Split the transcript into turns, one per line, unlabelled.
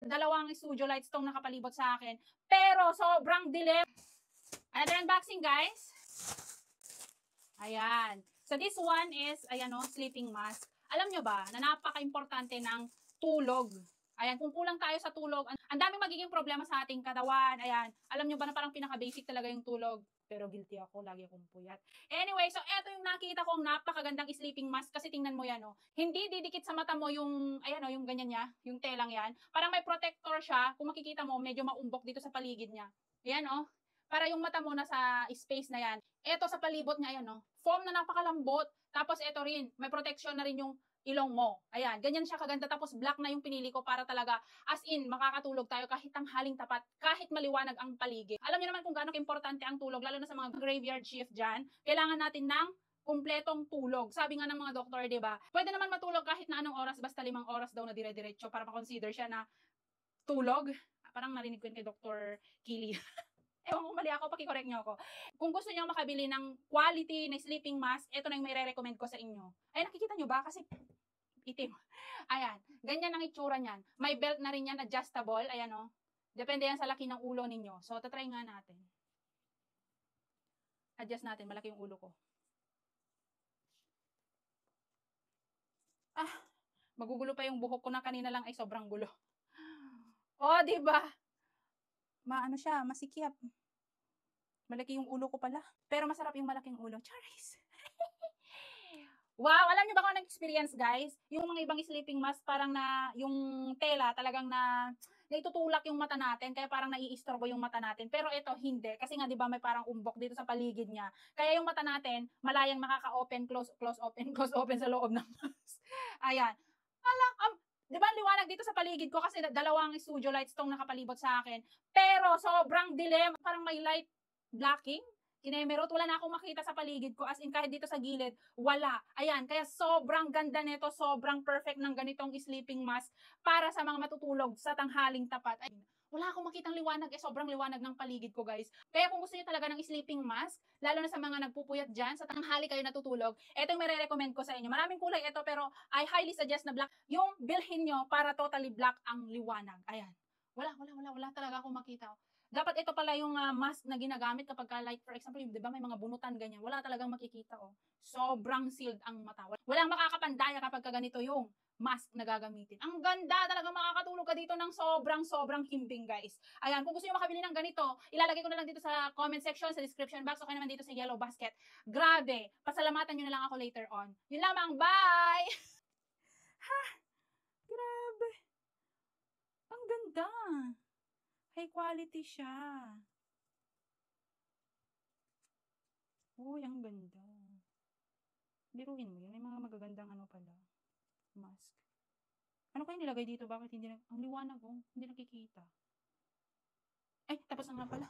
dalawang studio lights tong nakapalibot sa akin. Pero sobrang dilim. Another unboxing, guys. Ayan. So this one is, ayan o, sleeping mask. Alam nyo ba na napaka-importante ng tulog? Ayan, kung kulang tayo sa tulog, ang daming magiging problema sa ating katawan. Ayan, alam nyo ba na parang pinaka-basic talaga yung tulog? Pero guilty ako, lagi akong puyat. Anyway, so eto yung nakita kong napakagandang sleeping mask kasi tingnan mo yan, oh. Hindi didikit sa mata mo yung, ayan oh, yung ganyan niya, yung telang yan. Parang may protector siya. Kung makikita mo, medyo maumbok dito sa paligid niya. Ayan, oh. Para yung mata mo nasa space na yan. Eto sa palibot niya, ayan, oh. Foam na napakalambot. Tapos eto rin, may protection na rin yung ilong mo. Ayan, ganyan siya kaganda. Tapos black na yung pinili ko para talaga as in, makakatulog tayo kahit tanghaling tapat, kahit maliwanag ang paligid. Alam niyo naman kung gaano importante ang tulog, lalo na sa mga graveyard shift dyan. Kailangan natin ng kumpletong tulog. Sabi nga ng mga doktor, di ba? Pwede naman matulog kahit na anong oras, basta 5 oras daw na dire-diretso para ma-consider siya na tulog. Parang narinig ko yun kay Dr. Kili. Ewan kung mali ako, pakicorrect nyo ako. Kung gusto nyo makabili ng quality na sleeping mask, ito na yung may re-recommend ko sa inyo. Ay, nakikita nyo ba? Kasi itim. Ayan. Ganyan ang itsura niyan. May belt na rin yan, adjustable. Ayan o. Depende yan sa laki ng ulo ninyo. So, tatry nga natin. Adjust natin. Malaki yung ulo ko. Magugulo pa yung buhok ko na kanina lang ay sobrang gulo. Oh, diba? Maano siya, masikip. Malaki yung ulo ko pala. Pero masarap yung malaking ulo. Charis! Wow! Alam niyo ba kung anong experience, guys? Yung mga ibang sleeping mask, parang na, yung tela, talagang na naitutulak yung mata natin, kaya parang naiistorbo yung mata natin. Pero ito, hindi. Kasi nga, di ba, may parang umbok dito sa paligid niya. Kaya yung mata natin, malayang makaka-open, close, open, close, open sa loob ng mask. Ayan. Di ba, liwanag dito sa paligid ko kasi dalawang studio lights tong nakapalibot sa akin. Pero sobrang dilim. Parang may light blocking, kinemerot, wala na akong makita sa paligid ko, as in kahit dito sa gilid, wala. Ayan, kaya sobrang ganda nito, sobrang perfect ng ganitong sleeping mask para sa mga matutulog sa tanghaling tapat. Ay, wala akong makitang liwanag, sobrang liwanag ng paligid ko, guys. Kaya kung gusto niyo talaga ng sleeping mask, lalo na sa mga nagpupuyat dyan, sa tanghali kayo natutulog, ito yung may-recommend ko sa inyo. Maraming kulay ito, pero I highly suggest na black. Yung bilhin nyo para totally black ang liwanag. Ayan. Wala talaga akong makita. Dapat ito pala yung mask na ginagamit kapag like for example, di ba may mga bunutan ganyan, wala talagang makikita oh. Sobrang sealed ang mata. Walang makakapandaya kapag ganito yung mask na gagamitin. Ang ganda, talagang makakatulog ka dito ng sobrang himbing, guys. Ayan, kung gusto niyo makabili ng ganito, ilalagay ko na lang dito sa comment section, sa description box, o kaya naman dito sa yellow basket. Grabe, pasalamatan niyo na lang ako later on. Yun lamang, bye! Ha! Grabe. Ang ganda. High quality siya. Uy, ang ganda. Biruin mo yun. May mga magagandang ano pala. Mask. Ano kaya nilagay dito? Bakit hindi na... Ang liwanag oh. Hindi nakikita. Ay, tapos na nga pala.